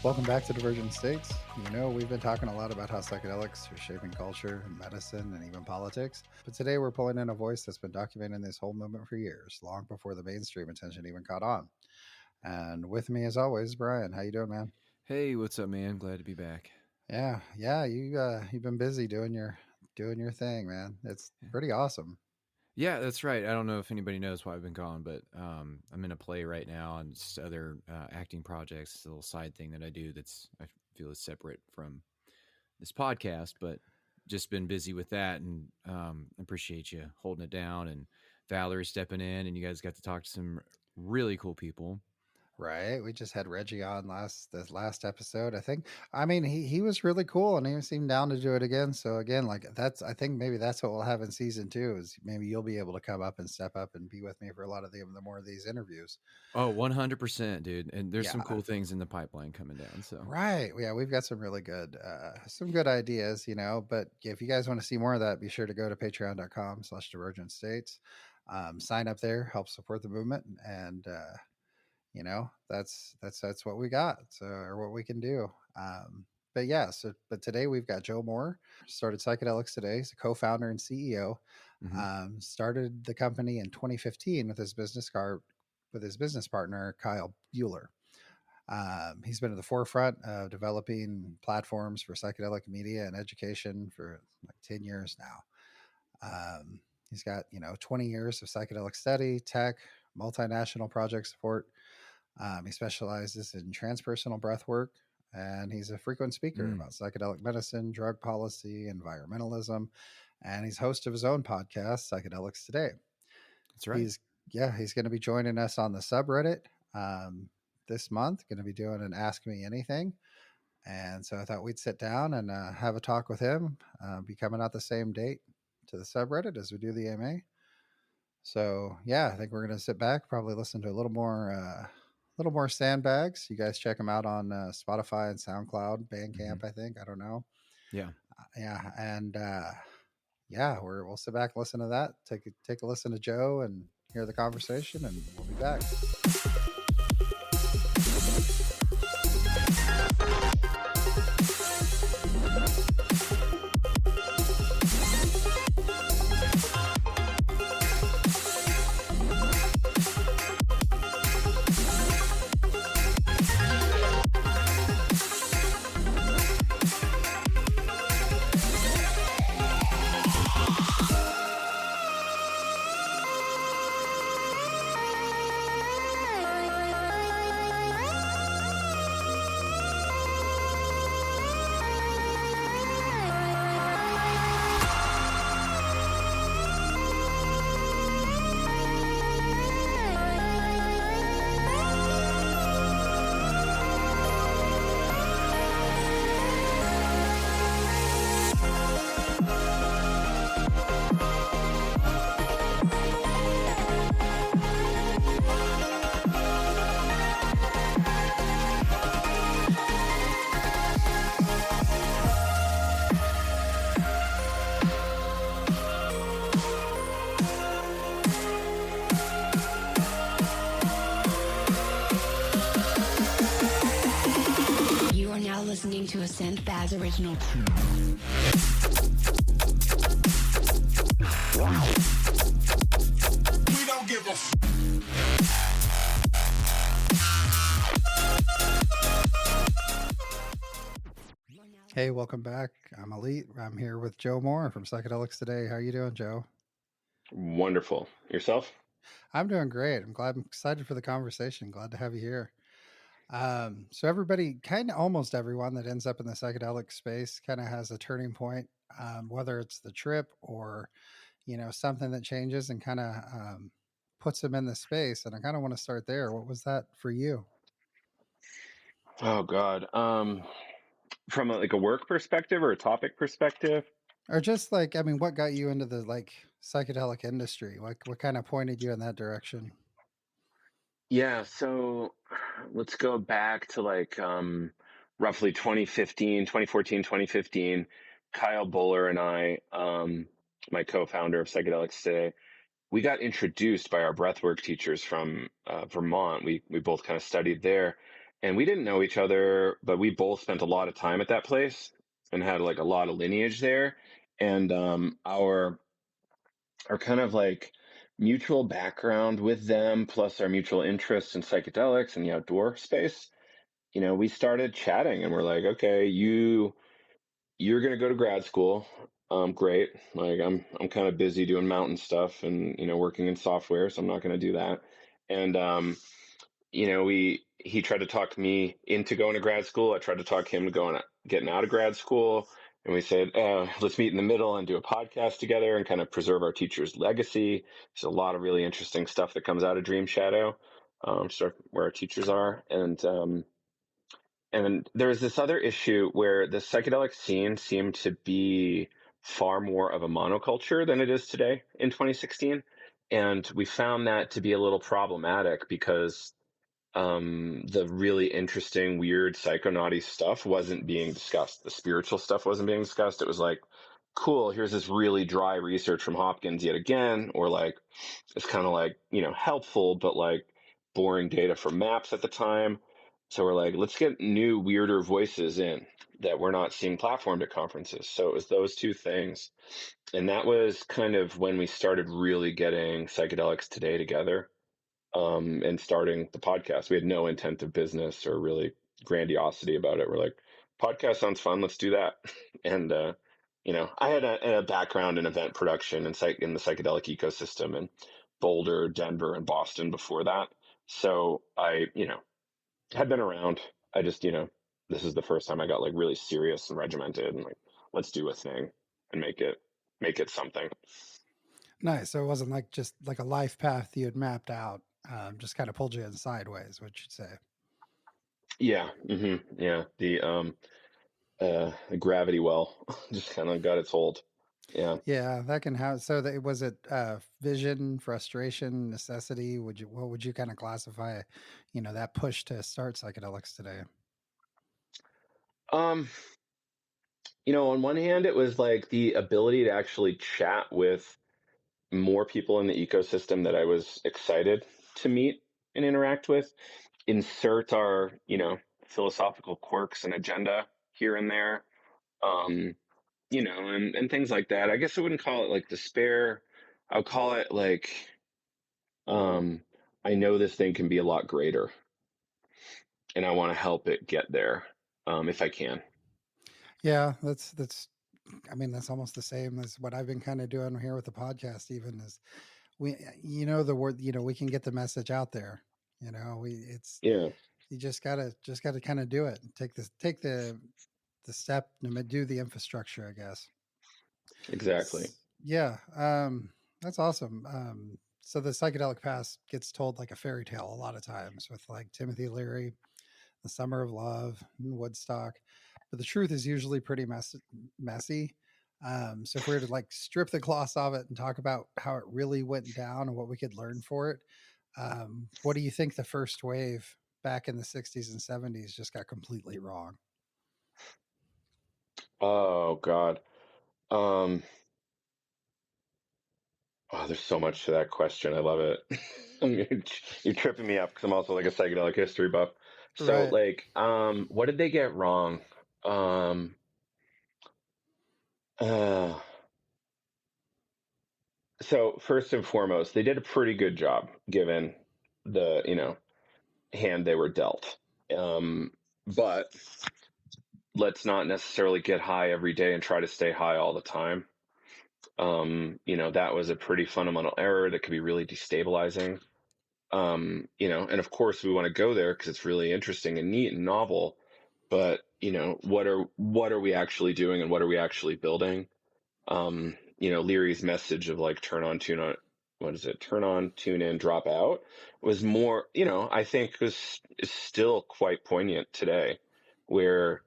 Welcome back to Divergent States. You know, we've been talking a lot about how psychedelics are shaping culture, medicine, and even politics. But today we're pulling in a voice that's been documenting this whole movement for years, long before the mainstream attention even caught on. And with me, as always, Bryan. How you doing, man? Hey, what's up, man? Glad to be back. Yeah. You've been busy doing your thing, man. It's pretty awesome. Yeah, that's right. I don't know if anybody knows why I've been gone, but I'm in a play right now and just other acting projects. It's a little side thing that I do that's I feel is separate from this podcast, but just been busy with that, and appreciate you holding it down and Valerie stepping in, and you guys got to talk to some really cool people. Right. We just had Reggie on this last episode. I think. I mean, he was really cool, and he seemed down to do it again. So again, like that's I think maybe that's what we'll have in season two is maybe you'll be able to come up and step up and be with me for a lot of the more of these interviews. Oh, 100%, dude. And there's some Yeah. cool things in the pipeline coming down. So Right. Yeah, we've got some good ideas, but if you guys want to see more of that, be sure to go to patreon.com/divergent states. Sign up there, help support the movement. And, that's what we got, or what we can do. But yeah, but today we've got Joe Moore, started Psychedelics Today. He's a co-founder and CEO. Started the company in 2015 with his business partner Kyle Bueller. He's been at the forefront of developing platforms for psychedelic media and education for like 10 years now. He's got 20 years of psychedelic study, tech, multinational project support. He specializes in transpersonal breath work, and he's a frequent speaker about psychedelic medicine, drug policy, environmentalism, and he's host of his own podcast, Psychedelics Today. that's right. He's going to be joining us on the subreddit this month. Going to be doing an Ask Me Anything, and so I thought we'd sit down and have a talk with him. Be coming out the same date to the subreddit as we do the AMA. So yeah, I think we're going to sit back, probably listen to a little more Sandbags. You guys check them out on Spotify and SoundCloud, Bandcamp. I think, I don't know. Yeah. And we'll sit back, listen to that, take a listen to Joe, and hear the conversation, and we'll be back. Listening to a Sandbags original. We don't give a Hey, welcome back. I'm Elite. I'm here with Joe Moore from Psychedelics Today. How you doing, Joe? Wonderful. Yourself? I'm doing great. I'm excited for the conversation. Glad to have you here. So everybody, kind of almost everyone that ends up in the psychedelic space kind of has a turning point, whether it's the trip or, something that changes and kind of puts them in the space. And I kind of want to start there. What was that for you? Oh God. From a work perspective or a topic perspective? Or just what got you into the psychedelic industry? What kind of pointed you in that direction? Yeah. So let's go back to roughly 2014, 2015. Kyle Buller and I, my co-founder of Psychedelics Today, we got introduced by our breathwork teachers from Vermont. We both kind of studied there. and we didn't know each other, but we both spent a lot of time at that place and had like a lot of lineage there. And our kind of like mutual background with them, plus our mutual interest in psychedelics and the outdoor space, we started chatting and we're like, okay, you're going to go to grad school. Great. Like I'm kind of busy doing mountain stuff and, working in software, so I'm not going to do that. And, he tried to talk me into going to grad school. I tried to talk him to getting out of grad school. And we said, let's meet in the middle and do a podcast together and kind of preserve our teacher's legacy. There's a lot of really interesting stuff that comes out of Dream Shadow, sort of where our teachers are. And there's this other issue where the psychedelic scene seemed to be far more of a monoculture than it is today in 2016. And we found that to be a little problematic because the really interesting, weird, psychonauty stuff wasn't being discussed. The spiritual stuff wasn't being discussed. It was like, cool, here's this really dry research from Hopkins yet again, or like, it's kind of like, helpful, but like boring data from maps at the time. So we're like, let's get new, weirder voices in that we're not seeing platformed at conferences. So it was those two things. And that was kind of when we started really getting Psychedelics Today together, and starting the podcast. We had no intent of business or really grandiosity about it. We're like, podcast sounds fun. Let's do that. And, I had a background in event production and in the psychedelic ecosystem in Boulder, Denver, and Boston before that. So I, had been around. I just, this is the first time I got like really serious and regimented and like, let's do a thing and make it something. Nice. So it wasn't like just like a life path you had mapped out, just kind of pulled you in sideways, what you'd say. Yeah. Yeah. The gravity well just kind of got its hold. Yeah. Yeah, that can have. So that was it. Vision, frustration, necessity. What would you kind of classify? That push to start psychedelics today. Um, on one hand, it was like the ability to actually chat with more people in the ecosystem that I was excited to meet and interact with, insert our, philosophical quirks and agenda here and there, um, and things like that. I guess I wouldn't call it like despair. I'll call it like, um, I know this thing can be a lot greater and I want to help it get there, if I can. Yeah, that's. I mean, that's almost the same as what I've been kind of doing here with the podcast. Even is we, the word, we can get the message out there. It's Yeah, you just gotta kind of do it. Take the step to do the infrastructure, I guess. exactly. Yeah, that's awesome. So the psychedelic past gets told like a fairy tale a lot of times with like Timothy Leary, The Summer of Love, and Woodstock, but the truth is usually pretty messy. So if we were to like strip the gloss of it and talk about how it really went down and what we could learn for it, what do you think the first wave back in the 60s and 70s just got completely wrong? Oh God. Um, oh, there's so much to that question. I love it. You're tripping me up because I'm also like a psychedelic history buff. So Right. like, what did they get wrong? Um, uh, so first and foremost, they did a pretty good job given the, hand they were dealt. But let's not necessarily get high every day and try to stay high all the time. That was a pretty fundamental error that could be really destabilizing. And of course we want to go there because it's really interesting and neat and novel. But what are we actually doing and what are we actually building? Leary's message of like turn on, tune on, what is it? Turn on, tune in, drop out was more, I think is still quite poignant today, where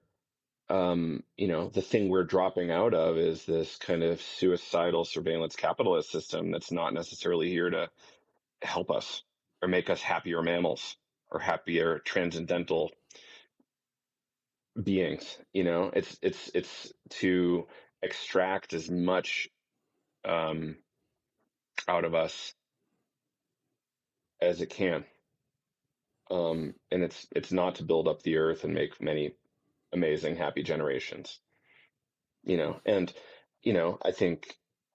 the thing we're dropping out of is this kind of suicidal surveillance capitalist system that's not necessarily here to help us or make us happier mammals or happier transcendental beings. It's to extract as much um, out of us as it can. And it's not to build up the earth and make many amazing, happy generations, and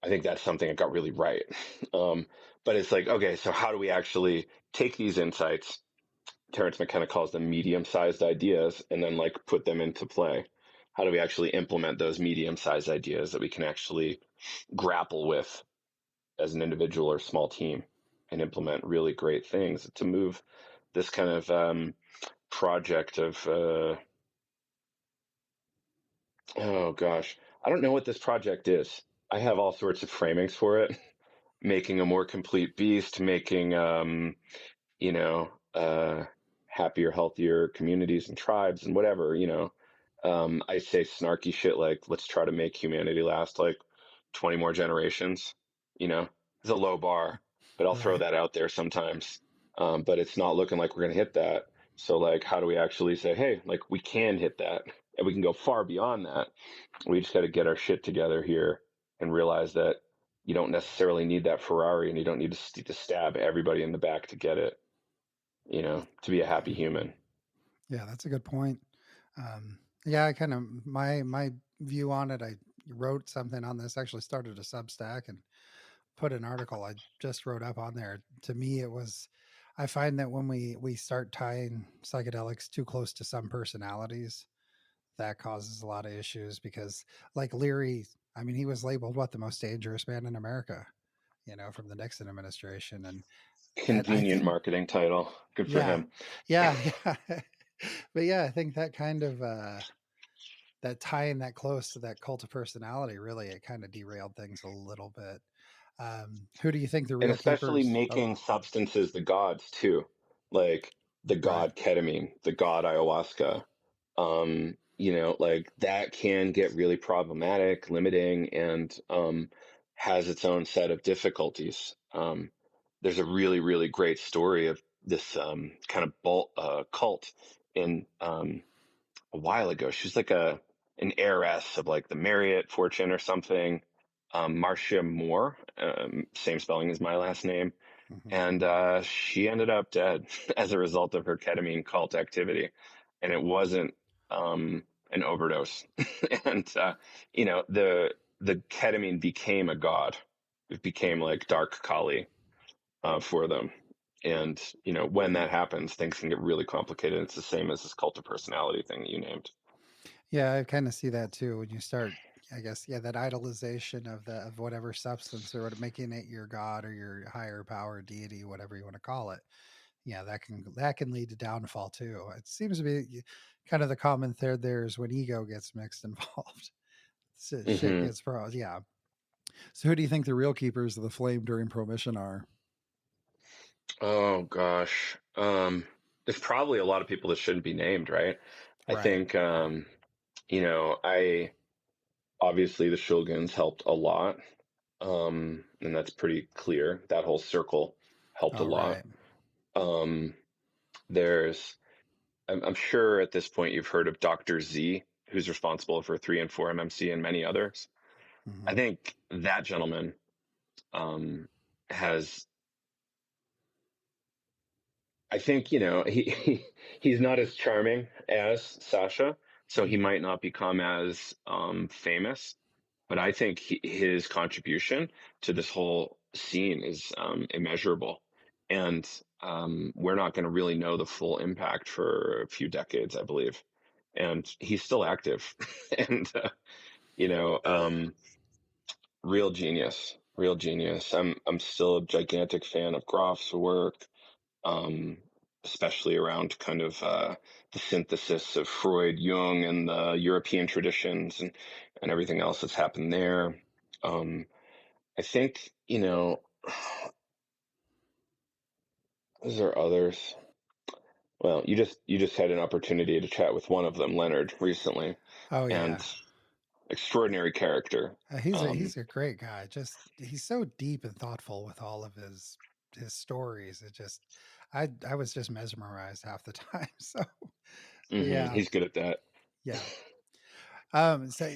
I think that's something that got really right. But it's like, okay, so how do we actually take these insights? Terrence McKenna calls them medium-sized ideas, and then like put them into play. How do we actually implement those medium-sized ideas that we can actually grapple with as an individual or small team and implement really great things to move this kind of project of oh gosh, I don't know what this project is. I have all sorts of framings for it. Making a more complete beast, making you know, happier, healthier communities and tribes and whatever, I say snarky shit like, let's try to make humanity last like 20 more generations. It's a low bar, but I'll throw Right. that out there sometimes. But it's not looking like we're going to hit that. So, like, how do we actually say, hey, like, we can hit that and we can go far beyond that? We just got to get our shit together here and realize that you don't necessarily need that Ferrari and you don't need to stab everybody in the back to get it, to be a happy human. Yeah, that's a good point. Yeah, I kind of my view on it. I wrote something on this. Actually, started a Substack and put an article I just wrote up on there. To me, it was. I find that when we start tying psychedelics too close to some personalities, that causes a lot of issues because, like Leary, I mean, he was labeled what the most dangerous man in America, from the Nixon administration, and I Convenient think, marketing title. Good for yeah, him. yeah, yeah. But yeah, I think that kind of that tying that close to that cult of personality really it kind of derailed things a little bit. Who do you think the And real especially keepers? Oh, making substances the gods too, like the right. god ketamine, the god ayahuasca. Like that can get really problematic, limiting, and has its own set of difficulties. There's a really, really great story of this kind of cult in a while ago. She's like an heiress of like the Marriott fortune or something. Marcia Moore, same spelling as my last name, Hmm. and she ended up dead as a result of her ketamine cult activity, and it wasn't an overdose. And the ketamine became a god. It became like dark Kali for them. And when that happens, things can get really complicated. It's the same as this cult of personality thing that you named. Yeah, I kind of see that too. When you start, I guess, yeah, that idolization of whatever substance or making it your god or your higher power, deity, whatever you want to call it. Yeah, that can lead to downfall too. It seems to be kind of the common thread there is when ego gets mixed involved. Shit Hmm. gets pros. Yeah. So who do you think the real keepers of the flame during Prohibition are? Oh gosh. There's probably a lot of people that shouldn't be named, right? I Right. think I obviously the Shulgins helped a lot. And that's pretty clear. That whole circle helped a Oh, lot. right. Um, there's I'm sure at this point you've heard of Dr. Z, who's responsible for 3 and 4 MMC and many others. I Hmm. think that gentleman um, has I think he's not as charming as Sasha, so he Hmm. might not become as famous. But I think his contribution to this whole scene is immeasurable, and we're not going to really know the full impact for a few decades, I believe. And he's still active, and you know, um, real genius, real genius. I'm still a gigantic fan of Grof's work, um, especially around kind of the synthesis of Freud, Jung, and the European traditions and everything else that's happened there. Um, I think, is there others? Well, you just had an opportunity to chat with one of them, Leonard, recently, Oh, and yeah. extraordinary character. He's a great guy. Just he's so deep and thoughtful with all of his stories. It just I was just mesmerized half the time. So yeah, He's good at that. yeah. So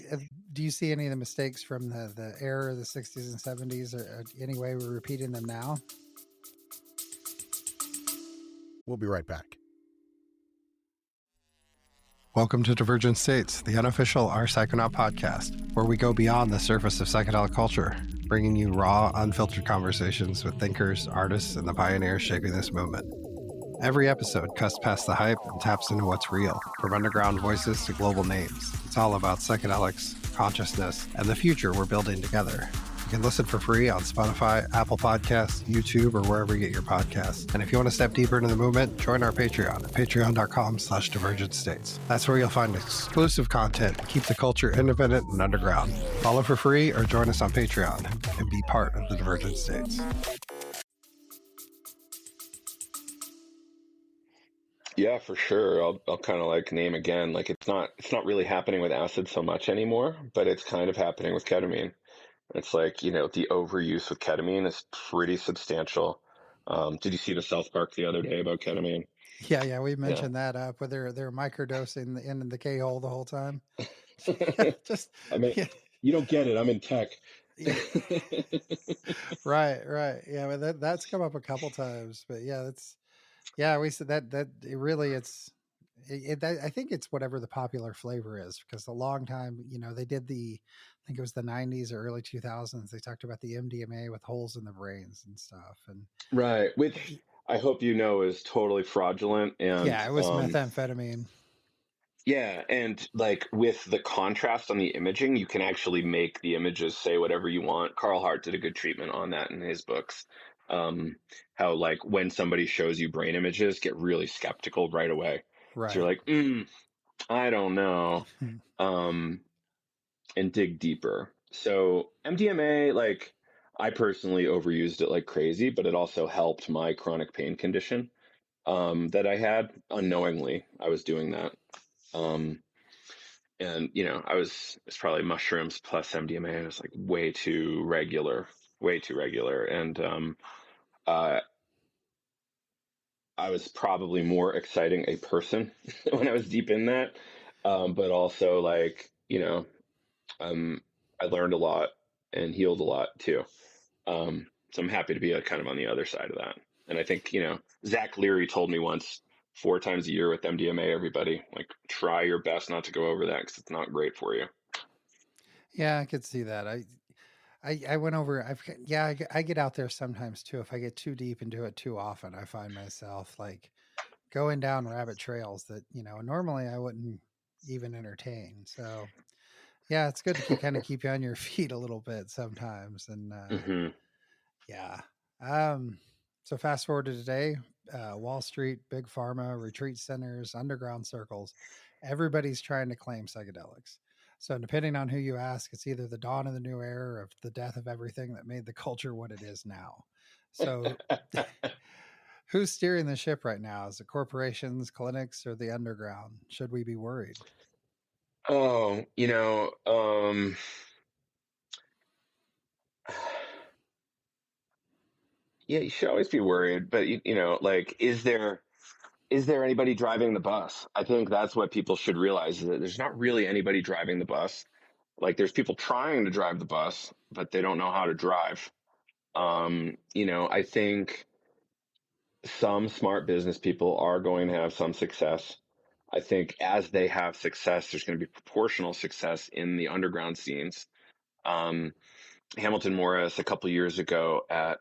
do you see any of the mistakes from the era of the 60s and 70s or any way we're repeating them now? We'll be right back. Welcome to Divergent States, the unofficial Our Psychonaut podcast, where we go beyond the surface of psychedelic culture, bringing you raw, unfiltered conversations with thinkers, artists, and the pioneers shaping this movement. Every episode cuts past the hype and taps into what's real, from underground voices to global names. It's all about psychedelics, consciousness, and the future we're building together. You can listen for free on Spotify, Apple Podcasts, YouTube, or wherever you get your podcasts. And if you want to step deeper into the movement, join our Patreon at patreon.com/Divergent States. That's where you'll find exclusive content and keep the culture independent and underground. Follow for free or join us on Patreon and be part of the Divergent States. Yeah, for sure. I'll kind of like name again. Like it's not really happening with acid so much anymore, but it's kind of happening with ketamine. It's like, the overuse with ketamine is pretty substantial. Did you see the South Park the other day about ketamine? Yeah, we mentioned that up where they're microdosing in the K-hole the whole time. Just I mean, yeah. you don't get it. I'm in tech. Right. Yeah, well, that's come up a couple times, but we said that it really I think it's whatever the popular flavor is, because a long time, they did I think it was the 90s or early 2000s. They talked about the MDMA with holes in the brains and stuff. And Right. Which I hope is totally fraudulent. And yeah, it was methamphetamine. yeah. And like with the contrast on the imaging, you can actually make the images say whatever you want. Carl Hart did a good treatment on that in his books. How like when somebody shows you brain images, get really skeptical right away. Right. So you're like, I don't know. And dig deeper. So MDMA, like I personally overused it like crazy, but it also helped my chronic pain condition that I had unknowingly. I was doing that. And it's probably mushrooms plus MDMA. It was like way too regular. And I was probably more exciting a person when I was deep in that. But also like, I learned a lot and healed a lot too. So I'm happy to be kind of on the other side of that. And I think, Zach Leary told me once, 4 times a year with MDMA, everybody, like try your best not to go over that because it's not great for you. Yeah, I could see that. I went over. I get out there sometimes too. If I get too deep into it too often, I find myself like going down rabbit trails that normally I wouldn't even entertain. So yeah, it's good to keep you on your feet a little bit sometimes. And yeah. So fast forward to today, Wall Street, big pharma, retreat centers, underground circles, everybody's trying to claim psychedelics. So depending on who you ask, it's either the dawn of the new era or the death of everything that made the culture what it is now. So who's steering the ship right now? Is it corporations, clinics, or the underground? Should we be worried? Oh, yeah, you should always be worried, but like, is there anybody driving the bus? I think that's what people should realize, is that there's not really anybody driving the bus. Like there's people trying to drive the bus, but they don't know how to drive. I think some smart business people are going to have some success. I think as they have success, there's going to be proportional success in the underground scenes. Hamilton Morris a couple years ago at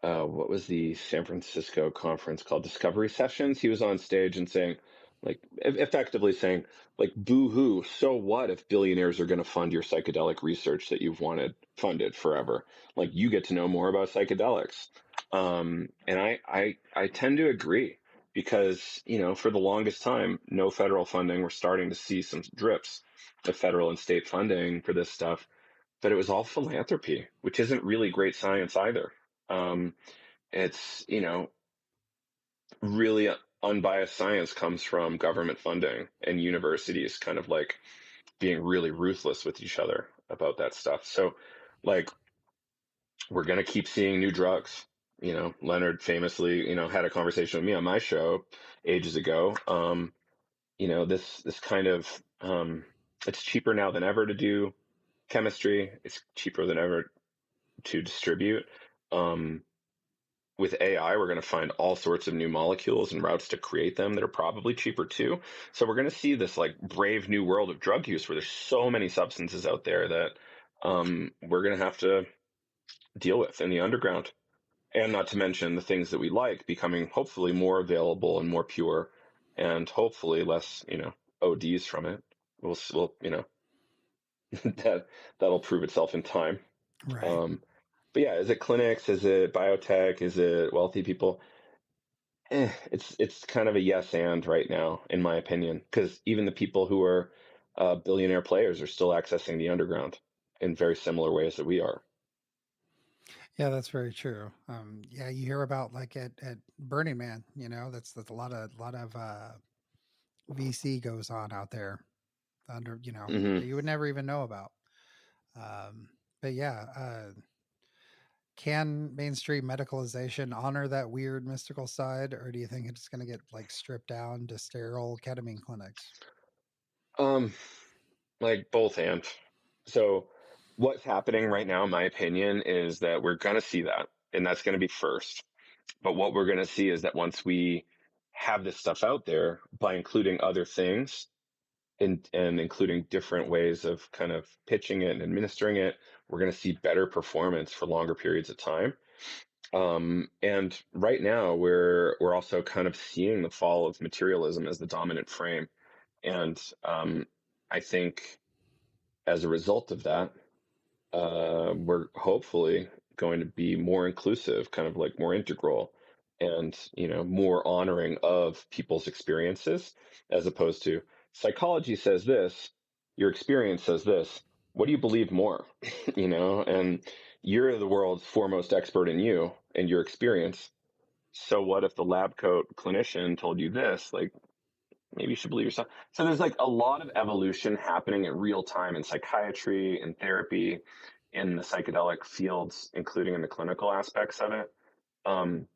what was the San Francisco conference called, Discovery Sessions. He was on stage and saying, like, effectively saying, like, boo-hoo, so what if billionaires are going to fund your psychedelic research that you've wanted funded forever? Like, you get to know more about psychedelics. And I tend to agree because, for the longest time, no federal funding. We're starting to see some drips of federal and state funding for this stuff, but it was all philanthropy, which isn't really great science either. It's, really unbiased science comes from government funding and universities kind of like being really ruthless with each other about that stuff. So like, we're going to keep seeing new drugs. Leonard famously, had a conversation with me on my show ages ago. This kind of, it's cheaper now than ever to do chemistry. It's cheaper than ever to distribute. with AI, we're going to find all sorts of new molecules and routes to create them that are probably cheaper too. So we're going to see this like brave new world of drug use where there's so many substances out there that we're going to have to deal with in the underground. And not to mention the things that we like becoming hopefully more available and more pure, and hopefully less, ODs from it. We'll that'll prove itself in time. Right. But yeah, is it clinics? Is it biotech? Is it wealthy people? It's kind of a yes and right now, in my opinion, because even the people who are billionaire players are still accessing the underground in very similar ways that we are. Yeah, that's very true. Yeah, you hear about like at Burning Man, that's a lot of VC goes on out there under, Hmm. that you would never even know about. But yeah, can mainstream medicalization honor that weird mystical side, or do you think it's going to get like stripped down to sterile ketamine clinics? Um, like both and. So what's happening right now, in my opinion, is that we're going to see that, and that's going to be first. But what we're going to see is that once we have this stuff out there, by including other things and including different ways of kind of pitching it and administering it, we're going to see better performance for longer periods of time. And right now, we're also kind of seeing the fall of materialism as the dominant frame, and I think as a result of that, we're hopefully going to be more inclusive, kind of like more integral, and more honoring of people's experiences, as opposed to psychology says this, your experience says this. What do you believe more? And you're the world's foremost expert in you and your experience. So what if the lab coat clinician told you this? Like, maybe you should believe yourself. So there's like a lot of evolution happening in real time in psychiatry and therapy, in the psychedelic fields, including in the clinical aspects of it. Um,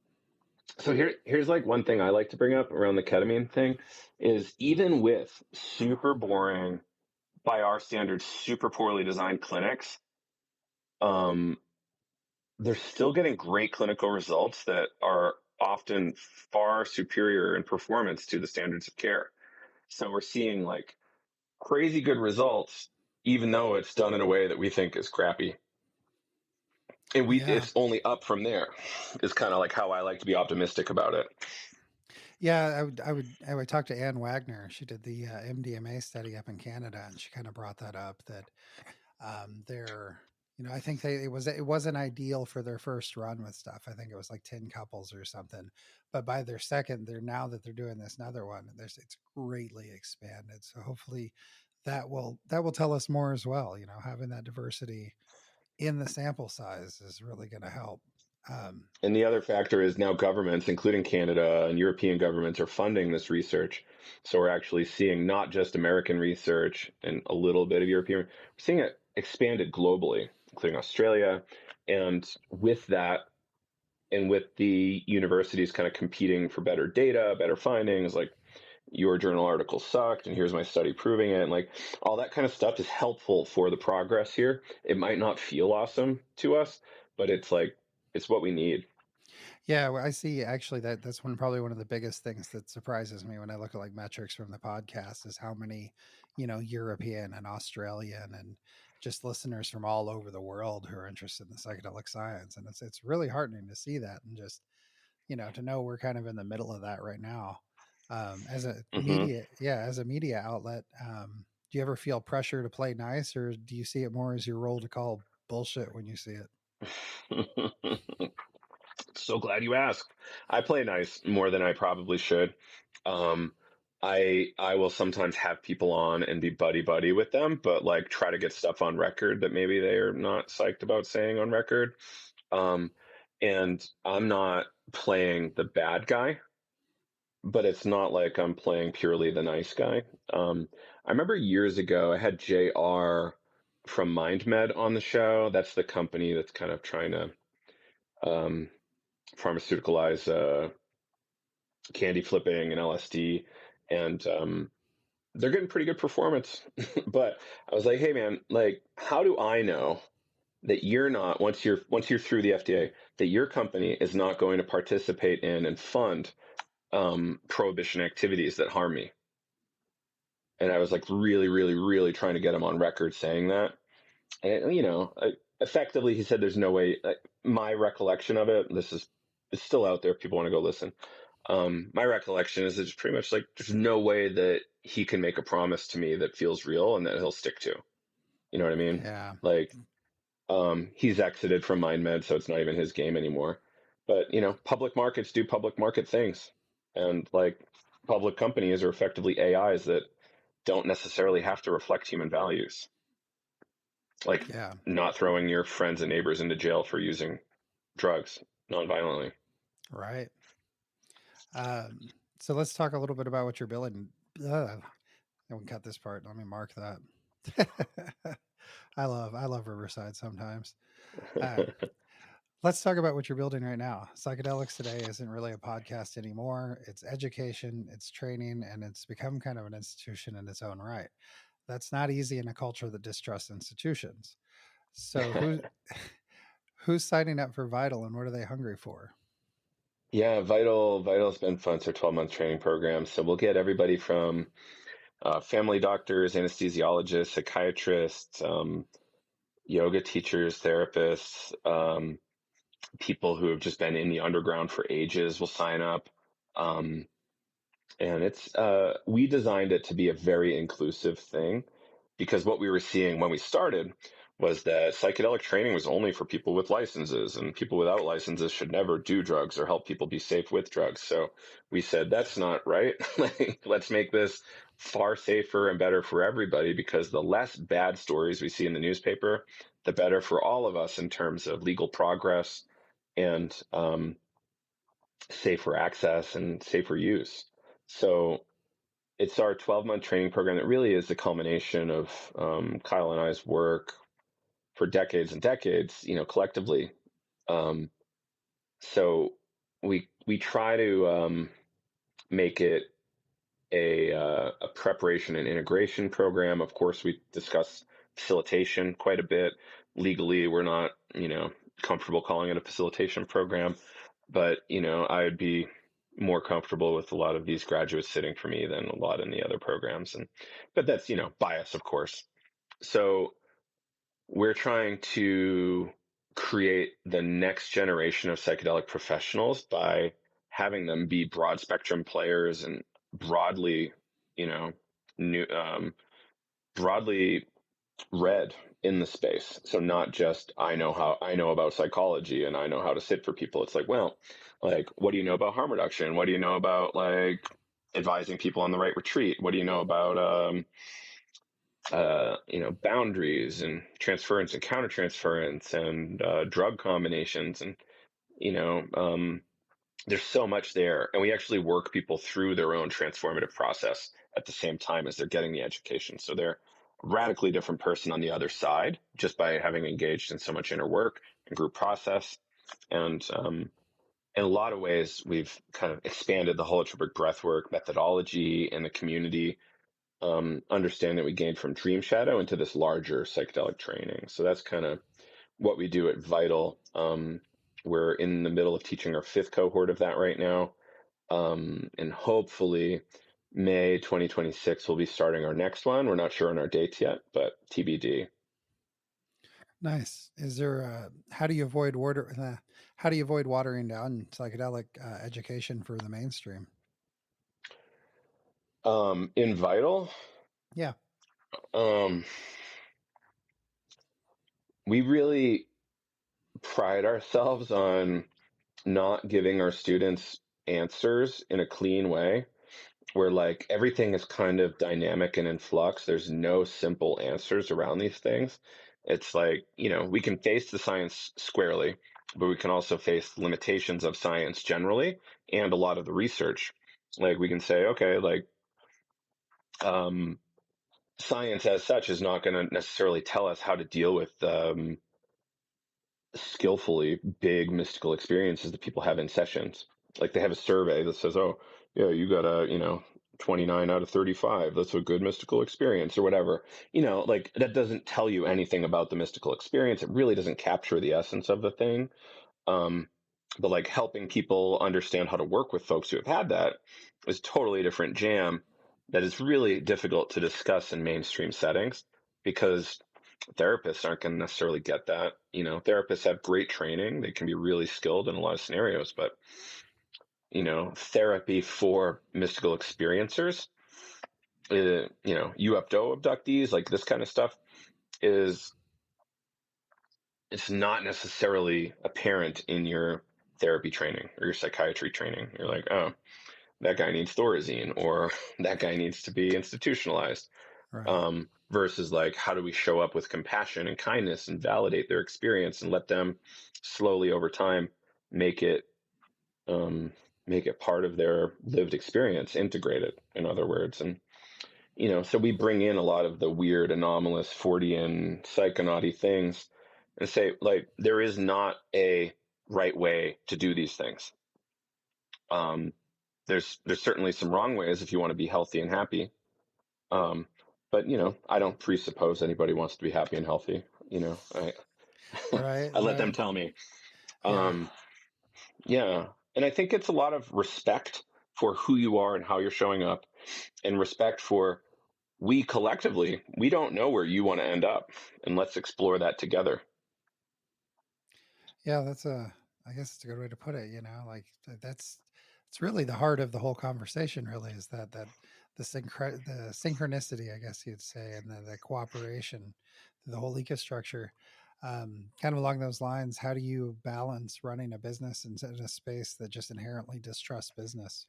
so here's like one thing I like to bring up around the ketamine thing is even with super boring, by our standards, super poorly designed clinics, um, they're still getting great clinical results that are often far superior in performance to the standards of care. So we're seeing like crazy good results, even though it's done in a way that we think is crappy. And Yeah. it's only up from there is kind of like how I like to be optimistic about it. Yeah, I would talk to Ann Wagner. She did the MDMA study up in Canada, and she kind of brought that up that they're, I think it wasn't ideal for their first run with stuff. I think it was like 10 couples or something, but by their second, now that they're doing this another one, it's greatly expanded. So hopefully that will tell us more as well. Having that diversity in the sample size is really going to help. Um, And the other factor is now governments, including Canada and European governments, are funding this research. So we're actually seeing not just American research and a little bit of European, we're seeing it expanded globally, including Australia. And with that, and with the universities kind of competing for better data, better findings, like your journal article sucked and here's my study proving it, and like all that kind of stuff is helpful for the progress here. It might not feel awesome to us, but it's what we need. Yeah, well, I see actually that's probably one of the biggest things that surprises me when I look at like metrics from the podcast is how many, European and Australian and just listeners from all over the world who are interested in the psychedelic science. And it's really heartening to see that and just, to know we're kind of in the middle of that right now. As a Hmm. media, yeah, as a media outlet, do you ever feel pressure to play nice, or do you see it more as your role to call bullshit when you see it? So glad you asked. I play nice more than I probably should. Um, I will sometimes have people on and be buddy buddy with them, but like try to get stuff on record that maybe they are not psyched about saying on record. Um, and I'm not playing the bad guy, but it's not like I'm playing purely the nice guy. I remember years ago I had JR from MindMed on the show. That's the company that's kind of trying to um, pharmaceuticalize candy flipping and LSD, and they're getting pretty good performance. But I was like, hey man, like, how do I know that you're not, once you're through the FDA, that your company is not going to participate in and fund prohibition activities that harm me. And I was like really, really, really trying to get him on record saying that. And, you know, effectively, he said there's no way. My recollection of it, it's still out there if people want to go listen. My recollection is it's pretty much like there's no way that he can make a promise to me that feels real and that he'll stick to. You know what I mean? Yeah. Like, he's exited from MindMed, so it's not even his game anymore. But, you know, public markets do public market things. And like public companies are effectively AIs that don't necessarily have to reflect human values. Like Yeah. not throwing your friends and neighbors into jail for using drugs nonviolently. Right. So let's talk a little bit about what you're building. I won't cut this part. Let me mark that. I love Riverside sometimes. Let's talk about what you're building right now. Psychedelics Today isn't really a podcast anymore. It's education, it's training, and it's become kind of an institution in its own right. That's not easy in a culture that distrusts institutions. So who's signing up for Vital and what are they hungry for? Yeah, Vital's been fun. It's our 12-month training program. So we'll get everybody from family doctors, anesthesiologists, psychiatrists, yoga teachers, therapists, people who have just been in the underground for ages will sign up. And it's we designed it to be a very inclusive thing because what we were seeing when we started was that psychedelic training was only for people with licenses, and people without licenses should never do drugs or help people be safe with drugs. So we said that's not right. Like, let's make this far safer and better for everybody, because the less bad stories we see in the newspaper, the better for all of us in terms of legal progress and safer access and safer use. So it's our 12-month training program that really is the culmination of Kyle and I's work for decades and decades, you know, collectively. So we try to make it a preparation and integration program. Of course, we discuss facilitation quite a bit. Legally, we're not, you know, comfortable calling it a facilitation program, but you know, I'd be more comfortable with a lot of these graduates sitting for me than a lot in the other programs. But that's, you know, bias, of course. So we're trying to create the next generation of psychedelic professionals by having them be broad spectrum players and broadly, you know, broadly read in the space. So not just I know about psychology and I know how to sit for people. It's like, well, like, what do you know about harm reduction? What do you know about like advising people on the right retreat? What do you know about you know, boundaries and transference and countertransference and drug combinations, and you know, there's so much there, and we actually work people through their own transformative process at the same time as they're getting the education. So they're a radically different person on the other side just by having engaged in so much inner work and group process. And in a lot of ways, we've kind of expanded the holotropic breathwork methodology and the community understanding that we gained from Dream Shadow into this larger psychedelic training. So that's kind of what we do at Vital. We're in the middle of teaching our 5th cohort of that right now. And hopefully May 2026, we'll be starting our next one. We're not sure on our dates yet, but TBD. Nice. Is there how do you avoid watering down psychedelic education for the mainstream? In Vital, Yeah. We really pride ourselves on not giving our students answers in a clean way, where like everything is kind of dynamic and in flux. There's no simple answers around these things. It's like, you know, we can face the science squarely, but we can also face the limitations of science generally and a lot of the research. Like we can say, okay, like science as such is not going to necessarily tell us how to deal with skillfully big mystical experiences that people have in sessions. Like they have a survey that says, oh, yeah, you gotta, you know, 29 out of 35. That's a good mystical experience or whatever. Like that doesn't tell you anything about the mystical experience. It really doesn't capture the essence of the thing. Um, but like helping people understand how to work with folks who have had that is totally a different jam that is really difficult to discuss in mainstream settings because therapists aren't going to necessarily get that. Therapists have great training. They can be really skilled in a lot of scenarios, but therapy for mystical experiencers, UFO abductees, like this kind of stuff it's not necessarily apparent in your therapy training or your psychiatry training. You're like, oh, that guy needs Thorazine or that guy needs to be institutionalized. Right. Versus like, how do we show up with compassion and kindness and validate their experience and let them slowly over time make it part of their lived experience, integrate it, in other words. And so we bring in a lot of the weird, anomalous Fortean psychonauty things and say, like, there is not a right way to do these things. There's certainly some wrong ways if you want to be healthy and happy. But I don't presuppose anybody wants to be happy and healthy. Right. I let them Right. tell me. Yeah. Yeah. And I think it's a lot of respect for who you are and how you're showing up, and respect for we collectively, we don't know where you want to end up, and let's explore that together. Yeah, I guess it's a good way to put it, like that's it's really the heart of the whole conversation really is that the synchronicity, I guess you'd say, and the cooperation, the whole ecostructure. Kind of along those lines, how do you balance running a business in a space that just inherently distrusts business?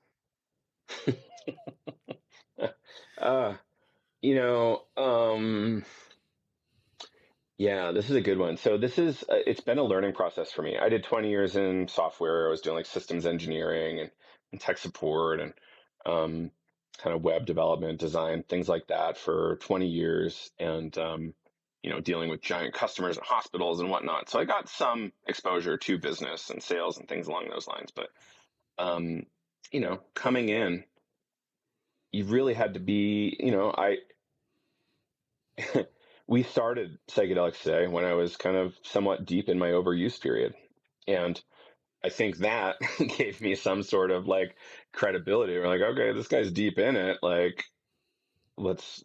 uh, you know, um, Yeah, this is a good one. So it's been a learning process for me. I did 20 years in software. I was doing like systems engineering and tech support and um, kind of web development, design, things like that for 20 years, and dealing with giant customers and hospitals and whatnot. So I got some exposure to business and sales and things along those lines. But um, coming in, you really had to be, I we started Psychedelics Today when I was kind of somewhat deep in my overuse period. And I think that gave me some sort of like credibility. We're like, okay, this guy's deep in it. Like, let's,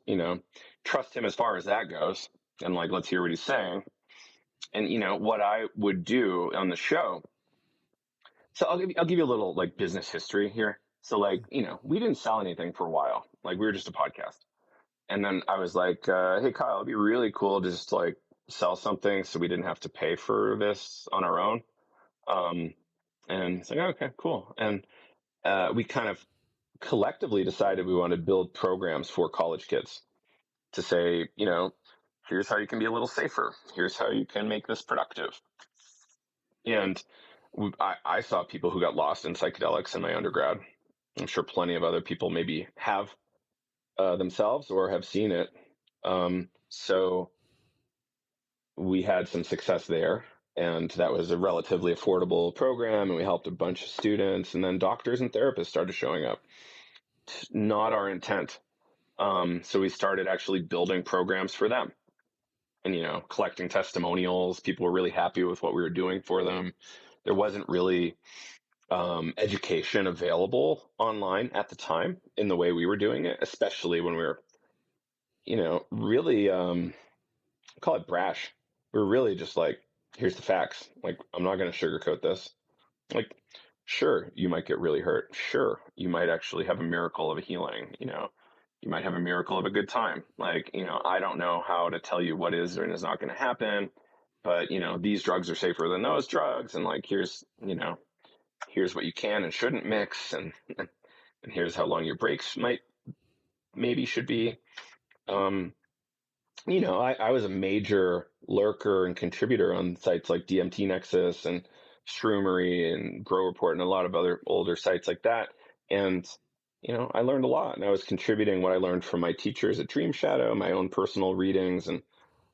trust him as far as that goes. And like, let's hear what he's saying. And, what I would do on the show. So I'll give you a little like business history here. So like, we didn't sell anything for a while. Like we were just a podcast. And then I was like, hey, Kyle, it'd be really cool to just like sell something so we didn't have to pay for this on our own. Um, and it's like, okay, cool. And we kind of collectively decided we wanted to build programs for college kids to say, here's how you can be a little safer. Here's how you can make this productive. And I saw people who got lost in psychedelics in my undergrad. I'm sure plenty of other people maybe have themselves or have seen it. So we had some success there, and that was a relatively affordable program, and we helped a bunch of students, and then doctors and therapists started showing up. Not our intent. So we started actually building programs for them and, collecting testimonials. People were really happy with what we were doing for them. There wasn't really education available online at the time in the way we were doing it, especially when we were, really call it brash. We're really just like, here's the facts. Like, I'm not going to sugarcoat this. Like, sure, you might get really hurt. Sure, you might actually have a miracle of a healing. You might have a miracle of a good time. Like, I don't know how to tell you what is or is not going to happen, but these drugs are safer than those drugs. And like, here's what you can and shouldn't mix, and here's how long your breaks maybe should be. I was a major lurker and contributor on sites like DMT Nexus and Shroomery and Grow Report and a lot of other older sites like that. And, I learned a lot, and I was contributing what I learned from my teachers at Dream Shadow, my own personal readings and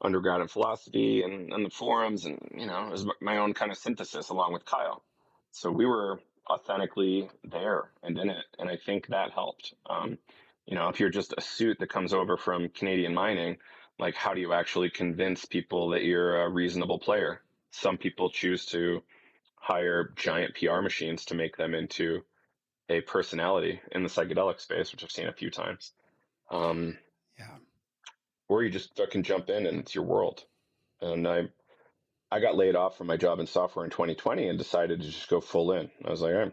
undergrad in philosophy and the forums. And, it was my own kind of synthesis along with Kyle. So we were authentically there and in it. And I think that helped. If you're just a suit that comes over from Canadian mining, like how do you actually convince people that you're a reasonable player? Some people choose to hire giant PR machines to make them into a personality in the psychedelic space, which I've seen a few times. Yeah. Or you just fucking jump in and it's your world. And I got laid off from my job in software in 2020 and decided to just go full in. I was like, all right,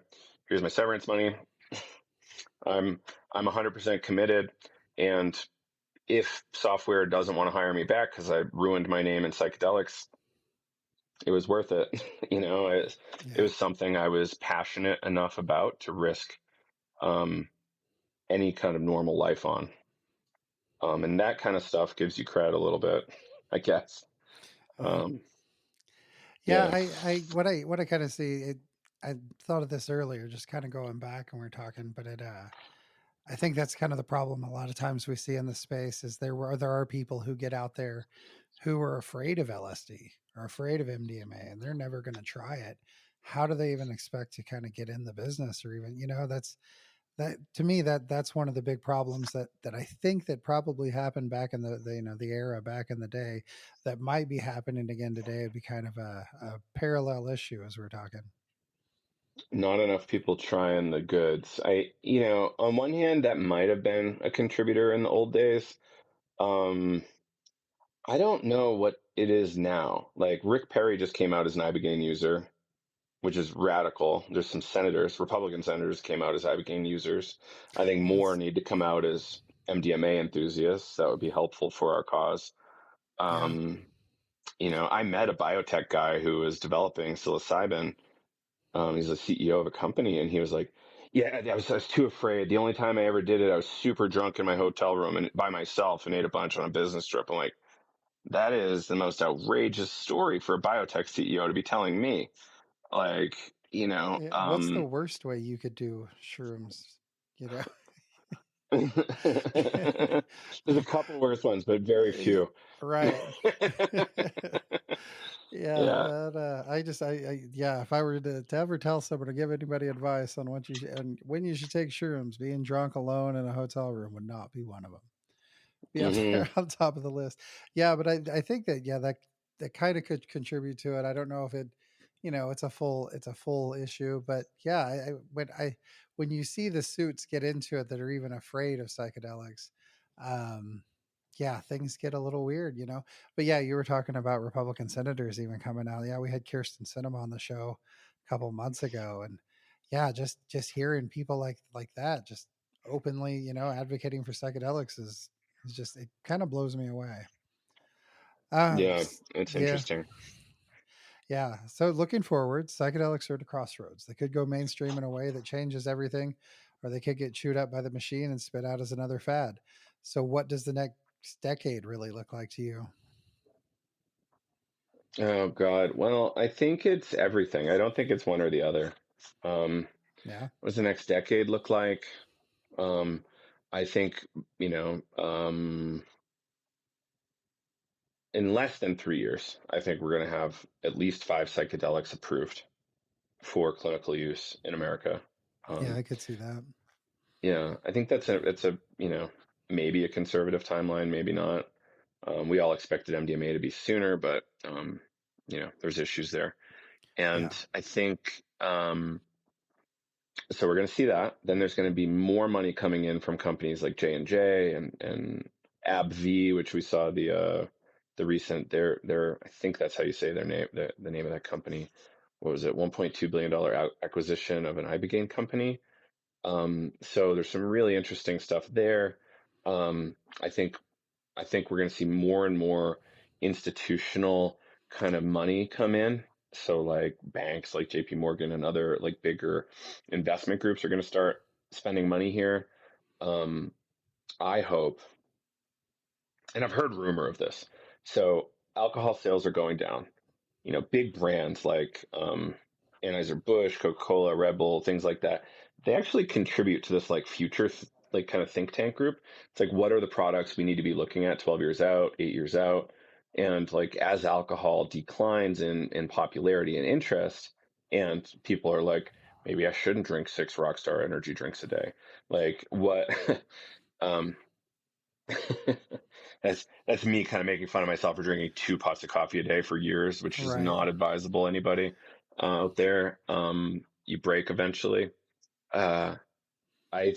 here's my severance money. I'm 100% committed. And if software doesn't want to hire me back because I ruined my name in psychedelics, it was worth it. It was something I was passionate enough about to risk any kind of normal life on. And that kind of stuff gives you credit a little bit, I guess. Yeah, what I kind of see it. I thought of this earlier, just kind of going back and we're talking, but I think that's kind of the problem. A lot of times we see in the space is there are people who get out there who are afraid of LSD or afraid of MDMA, and they're never going to try it. How do they even expect to kind of get in the business, or even that's that to me that's one of the big problems that I think that probably happened back in the era back in the day that might be happening again today. It'd be kind of a parallel issue as we're talking. Not enough people trying the goods. On one hand, that might have been a contributor in the old days. I don't know what it is now. Like Rick Perry just came out as an Ibogaine user, which is radical. There's some Republican senators came out as Ibogaine users. I think more need to come out as MDMA enthusiasts. That would be helpful for our cause. I met a biotech guy who was developing psilocybin. He's the CEO of a company, and he was like, "Yeah, I was too afraid. The only time I ever did it, I was super drunk in my hotel room and by myself and ate a bunch on a business trip." I'm like, that is the most outrageous story for a biotech CEO to be telling me. Like, What's the worst way you could do shrooms? There's a couple worse ones, but very few. Right. Yeah. If I were to ever tell someone to give anybody advice on when you should take shrooms, being drunk alone in a hotel room would not be one of them. Be up there on top of the list. Yeah, but I think that that kind of could contribute to it. I don't know if it, it's a full issue, but yeah, when you see the suits get into it that are even afraid of psychedelics, yeah, things get a little weird, But yeah, you were talking about Republican senators even coming out. Yeah, we had Kirsten Sinema on the show a couple months ago, and yeah, just hearing people like that, just openly, advocating for psychedelics is just it kind of blows me away. Yeah, it's Yeah, interesting. yeah. So looking forward, psychedelics are at a crossroads. They could go mainstream in a way that changes everything, or they could get chewed up by the machine and spit out as another fad. So what does the next decade really look like to you? Oh God. Well, I think it's everything. I don't think it's one or the other. Yeah. What does the next decade look like? I think, in less than 3 years, I think we're going to have at least 5 psychedelics approved for clinical use in America. Yeah, I could see that. Yeah, I think it's a maybe a conservative timeline, maybe not. We all expected MDMA to be sooner, but there's issues there, and Yeah. I think so. We're going to see that. Then there's going to be more money coming in from companies like J&J and AbbVie, which we saw the recent their I think that's how you say their name, the name of that company. What was it? $1.2 billion acquisition of an Ibogaine company. So there's some really interesting stuff there. I think we're going to see more and more institutional kind of money come in. So like banks like JP Morgan and other like bigger investment groups are going to start spending money here. I hope, and I've heard rumor of this. So alcohol sales are going down. Big brands like Anheuser-Busch, Coca-Cola, Red Bull, things like that, they actually contribute to this like future, like kind of think tank group. It's like, what are the products we need to be looking at 12 years out, 8 years out? And like, as alcohol declines in popularity and interest, and people are like, maybe I shouldn't drink 6 Rockstar energy drinks a day. Like what? um, that's me kind of making fun of myself for drinking 2 pots of coffee a day for years, which is Right. not advisable. Anybody out there, you break eventually. Uh, I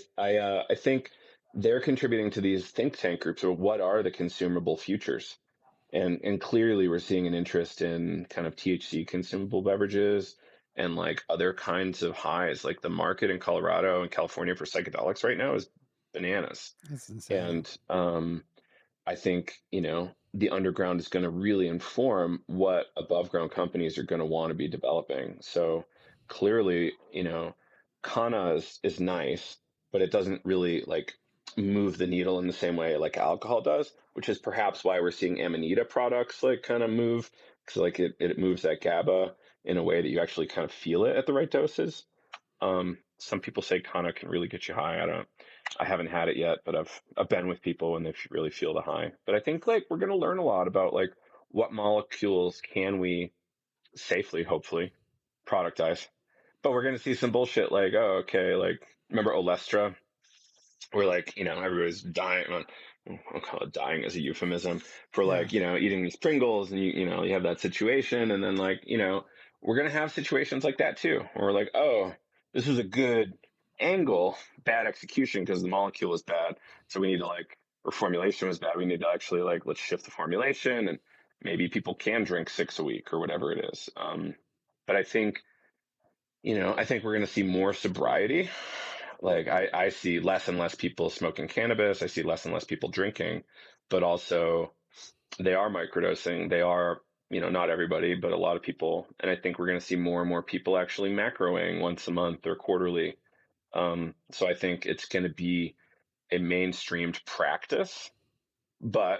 think they're contributing to these think tank groups. Or what are the consumable futures? And clearly we're seeing an interest in kind of THC consumable beverages and like other kinds of highs. Like the market in Colorado and California for psychedelics right now is bananas. It's insane. And I think, the underground is going to really inform what above ground companies are going to want to be developing. So clearly, Kana is nice, but it doesn't really like move the needle in the same way like alcohol does, which is perhaps why we're seeing Amanita products like kind of move, because like it moves that GABA in a way that you actually kind of feel it at the right doses. Some people say Kana can really get you high. I haven't had it yet, but I've been with people and they really feel the high. But I think like we're going to learn a lot about like what molecules can we safely, hopefully, productize. But we're going to see some bullshit like, oh, okay, like remember Olestra, where like everybody's dying. I'll call it dying as a euphemism for Yeah. like eating these Pringles, and you have that situation, and then like we're gonna have situations like that too, where we're like, oh, this was a good angle, bad execution because the molecule was bad, so we need to like, or formulation was bad, we need to actually like let's shift the formulation, and maybe people can drink 6 a week or whatever it is. But I think we're going to see more sobriety. Like I see less and less people smoking cannabis. I see less and less people drinking, but also they are microdosing. They are, not everybody, but a lot of people. And I think we're going to see more and more people actually macroing once a month or quarterly. So I think it's going to be a mainstreamed practice, but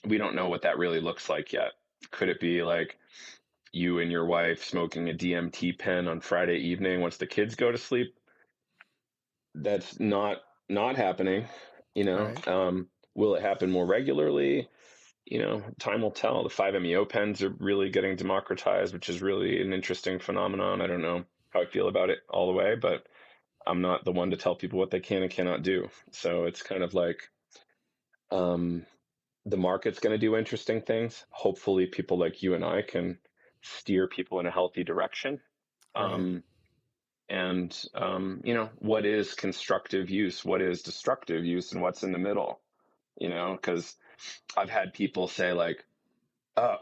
we don't know what that really looks like yet. Could it be like you and your wife smoking a DMT pen on Friday evening once the kids go to sleep? That's not happening. Right. Will it happen more regularly? Time will tell. The 5-MeO pens are really getting democratized, which is really an interesting phenomenon. I don't know how I feel about it all the way, but I'm not the one to tell people what they can and cannot do. So it's kind of like um, the market's going to do interesting things. Hopefully, people like you and I can steer people in a healthy direction. Right. Um, and what is constructive use, what is destructive use, and what's in the middle. Because I've had people say like, oh,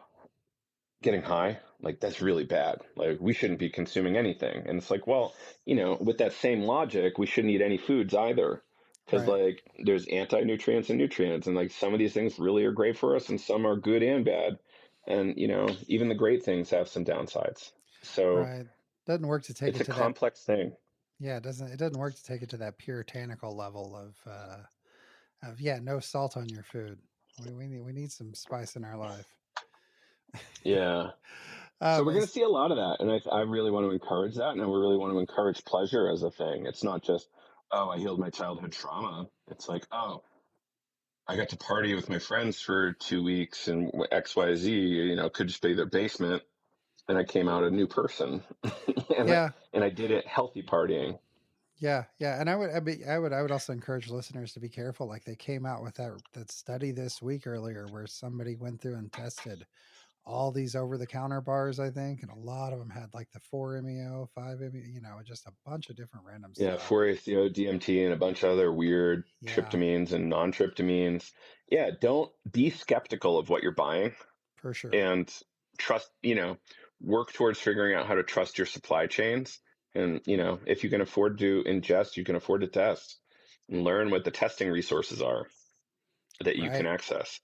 getting high, like that's really bad, like we shouldn't be consuming anything. And it's like, well, with that same logic, we shouldn't eat any foods either, because Right. like there's anti-nutrients and nutrients, and like some of these things really are great for us and some are good and bad. And even the great things have some downsides. So Right. Doesn't work to take it's it a to that. complex thing. Yeah, it doesn't work to take it to that puritanical level of yeah, no salt on your food. We need some spice in our life. Yeah. So we're going to It's, see a lot of that, and I really want to encourage that, and we really want to encourage pleasure as a thing. It's not just, oh, I healed my childhood trauma. It's like, oh, I got to party with my friends for 2 weeks, and XYZ, could just be their basement, and I came out a new person, and I yeah, and I did it healthy partying. yeah, and I would also encourage listeners to be careful. Like they came out with that study this week earlier, where somebody went through and tested all these over the counter bars, I think, and a lot of them had like the 4-MeO, 5-MeO, just a bunch of different random Yeah, stuff. 4-ACO, DMT, and a bunch of other weird Yeah, tryptamines and non-tryptamines. Yeah, don't be skeptical of what you're buying. for sure. And trust, work towards figuring out how to trust your supply chains. And, if you can afford to ingest, you can afford to test and learn what the testing resources are that you can Right. access.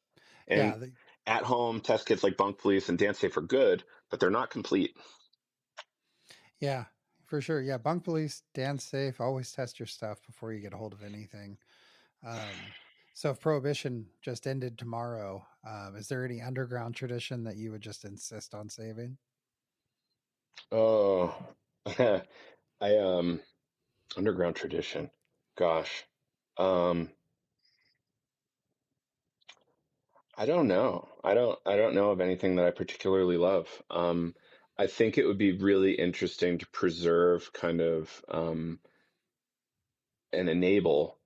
And Yeah. at home test kits like Bunk Police and Dance Safe are good, but they're not complete. Yeah, for sure. Yeah. Bunk police, dance safe, always test your stuff before you get a hold of anything. Um, so if prohibition just ended tomorrow, is there any underground tradition that you would just insist on saving? Oh, I, underground tradition. Gosh. Um, I don't know. I don't know of anything that I particularly love. I think it would be really interesting to preserve kind of and enable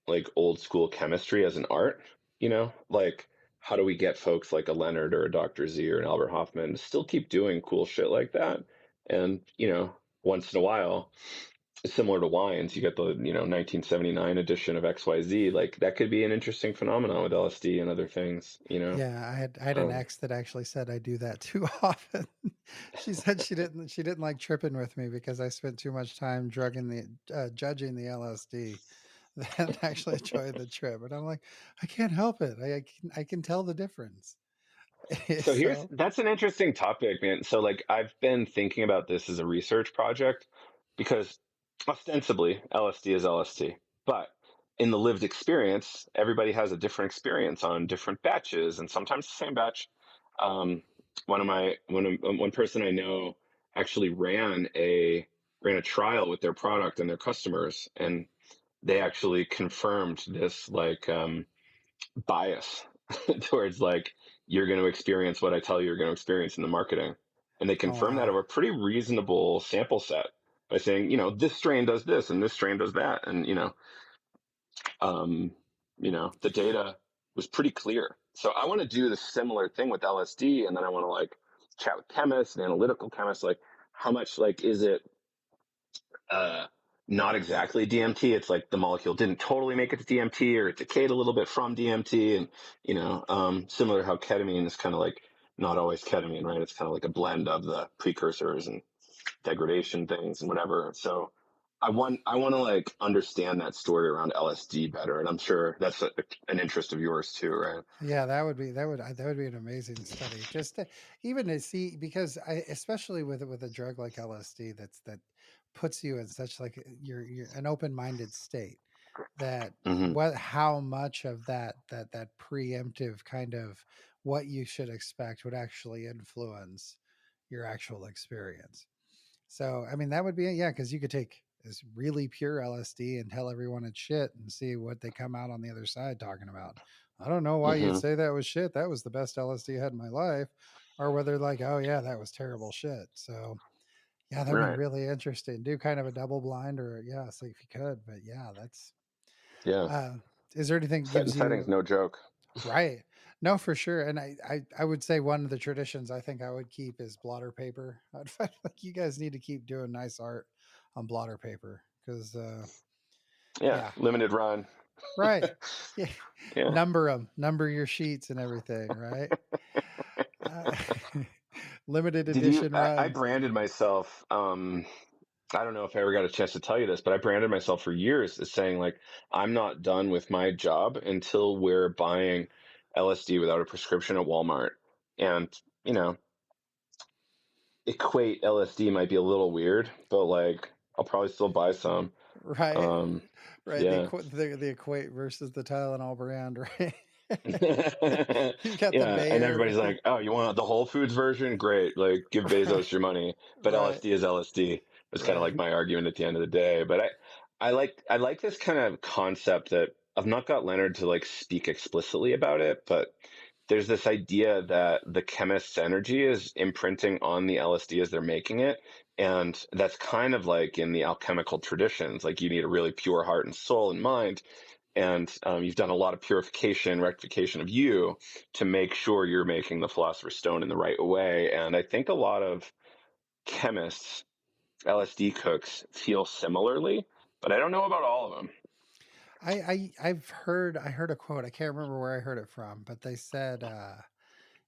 like old school chemistry as an art, like how do we get folks like a Leonard or a Dr. Z or an Albert Hoffman to still keep doing cool shit like that? And, once in a while, similar to wines, you get the, 1979 edition of XYZ, like that could be an interesting phenomenon with LSD and other things, Yeah, I had an Um, ex that actually said I do that too often. She said she didn't like tripping with me because I spent too much time judging the LSD than actually enjoy the trip. And I'm like, I can't help it. I can tell the difference. So So that's an interesting topic, man. So like I've been thinking about this as a research project because ostensibly LSD is LSD, but in the lived experience, everybody has a different experience on different batches and sometimes the same batch. Um, one person I know actually ran a trial with their product and their customers, and they actually confirmed this like bias towards like you're going to experience what I tell you you're going to experience in the marketing. And they oh confirm that wow. over a pretty reasonable sample set by saying, this strain does this and this strain does that. And, um, the data was pretty clear. So I want to do the similar thing with LSD. And then I want to like chat with chemists and analytical chemists, like how much like is it uh, not exactly DMT. It's like the molecule didn't totally make it to DMT, or it decayed a little bit from DMT, and similar to how ketamine is kind of like not always ketamine, right? It's kind of like a blend of the precursors and degradation things and whatever. So I want to like understand that story around LSD better, and I'm sure that's an interest of yours too, right? Yeah, that would be an amazing study. Just to, even to see, because especially with a drug like LSD that puts you in such like you're an open-minded state, that Mm-hmm. what how much of that preemptive kind of what you should expect would actually influence your actual experience. So I mean that would be yeah, because you could take this really pure LSD and tell everyone it's shit and see what they come out on the other side talking about. I don't know why you'd Mm-hmm. say that was shit. That was the best LSD I had in my life. Or whether like, oh yeah, that was terrible shit. So yeah, that'd be Right. really interesting. Do kind of a double blind or yeah, see if you could. But yeah, that's Yeah. uh is there anything that Set and gives setting's you no joke. right? No, for sure. And I would say one of the traditions I think I would keep is blotter paper. I'd find like you guys need to keep doing nice art on blotter paper because Yeah. yeah, Limited run. right. Yeah, Yeah. number your sheets and everything, right? Uh, limited Did you? edition I runs. branded myself. I don't know if I ever got a chance to tell you this, but I branded myself for years as saying like I'm not done with my job until we're buying LSD without a prescription at Walmart. And you know, equate LSD might be a little weird, but like I'll probably still buy some. Right, Um, right. yeah. The equate versus the Tylenol brand, right? You got the Yeah, and everybody's Bayer, like, "Oh, you want the Whole Foods version? Great, like give right, Bezos your money." But right, LSD is LSD. It's kind of right. like my argument at the end of the day. But I like this kind of concept that I've not got Leonard to like speak explicitly about it, but there's this idea that the chemist's energy is imprinting on the LSD as they're making it. And that's kind of like in the alchemical traditions, like you need a really pure heart and soul and mind, and you've done a lot of purification, rectification of you to make sure you're making the philosopher's stone in the right way. And I think a lot of chemists, LSD cooks, feel similarly, but I don't know about all of them. I heard a quote. I can't remember where I heard it from, but they said,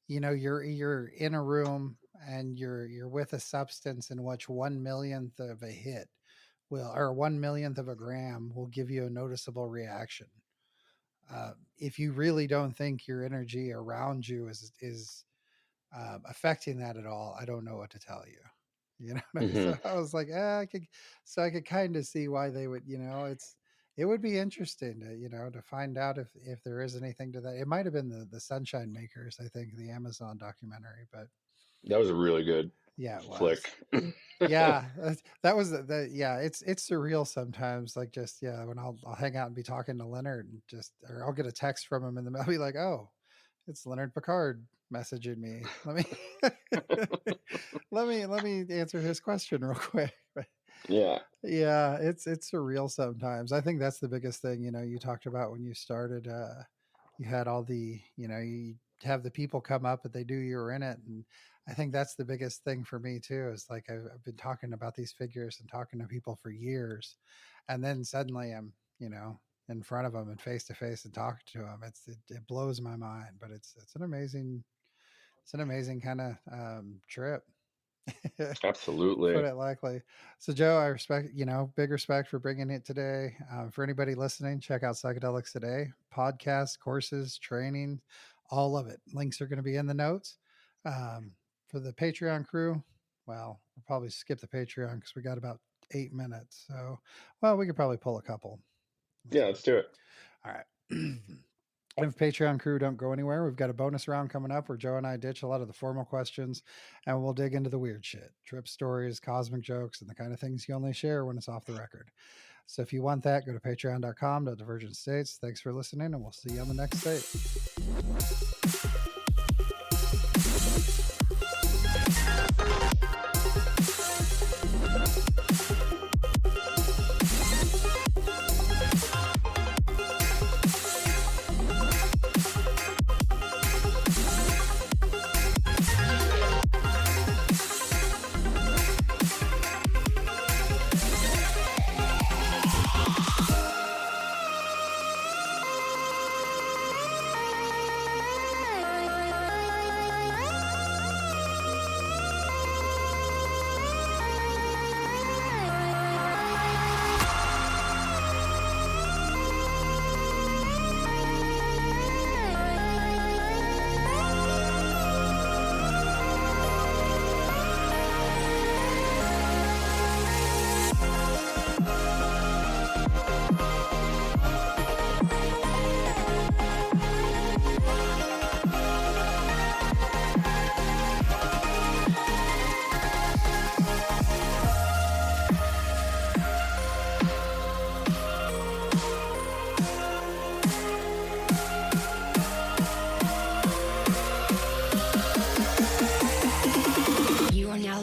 you're in a room and you're with a substance in which 1 millionth of a hit will or 1 millionth of a gram will give you a noticeable reaction. If you really don't think your energy around you is affecting that at all, I don't know what to tell you. You know, Hmm. so I was like, I could kind of see why they would, it would be interesting to, to find out if there is anything to that. It might have been the Sunshine Makers, I think, the Amazon documentary, but That was a really good yeah, it was. flick. Yeah, that was yeah, it's surreal sometimes. Like just yeah, when I'll hang out and be talking to Leonard and just or I'll get a text from him and then I'll be like, oh, it's Leonard Pickard. messaging me. Let me answer his question real quick. Yeah. Yeah, it's surreal sometimes. I think that's the biggest thing. You talked about when you started. You had all the, you have the people come up, but they knew you were in it, and I think that's the biggest thing for me too. Is like I've been talking about these figures and talking to people for years, and then suddenly I'm, in front of them and face to face and talking to them. It blows my mind, but it's an amazing kind of trip. Absolutely. Put it likely. So, Joe, I respect, big respect for bringing it today. For anybody listening, check out Psychedelics Today, podcasts, courses, training, all of it. Links are going to be in the notes. For the Patreon crew, well, we'll probably skip the Patreon because we got about 8 minutes. So, well, we could probably pull a couple. Yeah, let's do it. All right. If Patreon crew don't go anywhere, we've got a bonus round coming up where Joe and I ditch a lot of the formal questions and we'll dig into the weird shit, trip stories, cosmic jokes, and the kind of things you only share when it's off the record. So if you want that, go to patreon.com/Divergent States. Thanks for listening, and we'll see you on the next state.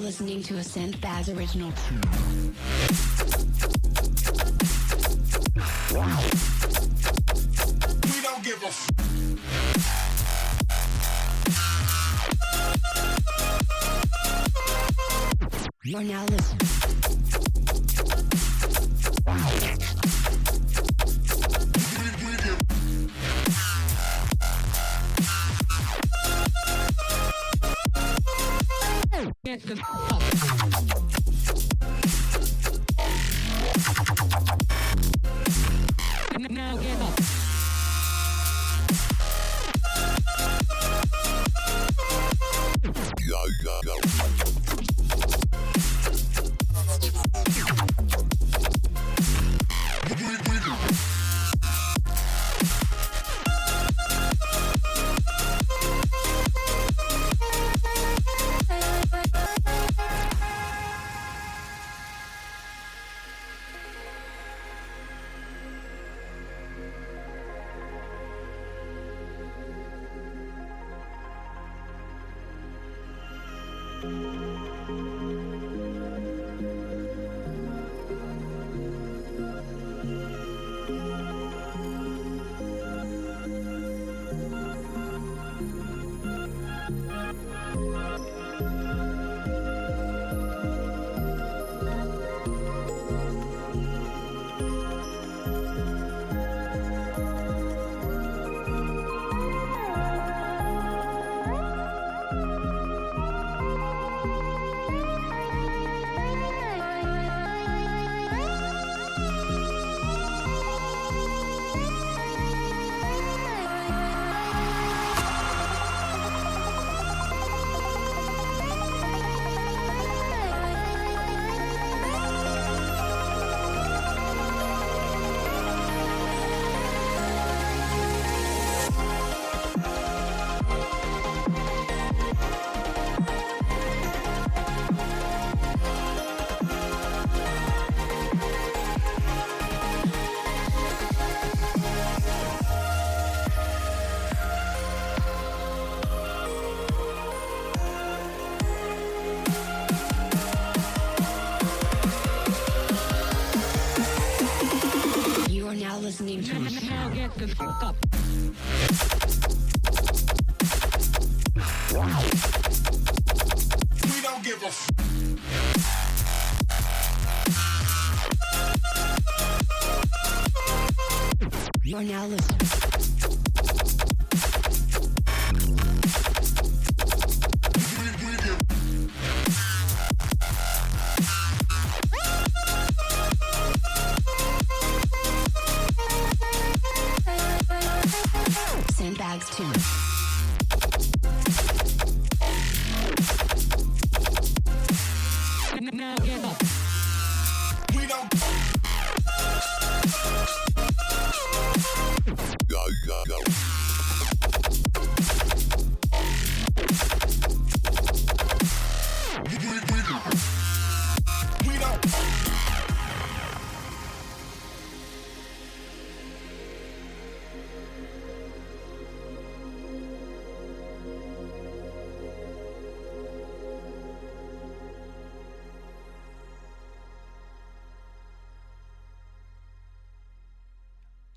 Listening to a Synth Baz original. We don't give a You're now listening. Get the fuck. Now get up. listening to now get the fuck up. We don't give a You're now listening. Sandbags too. Now get up. We don't go. We don't.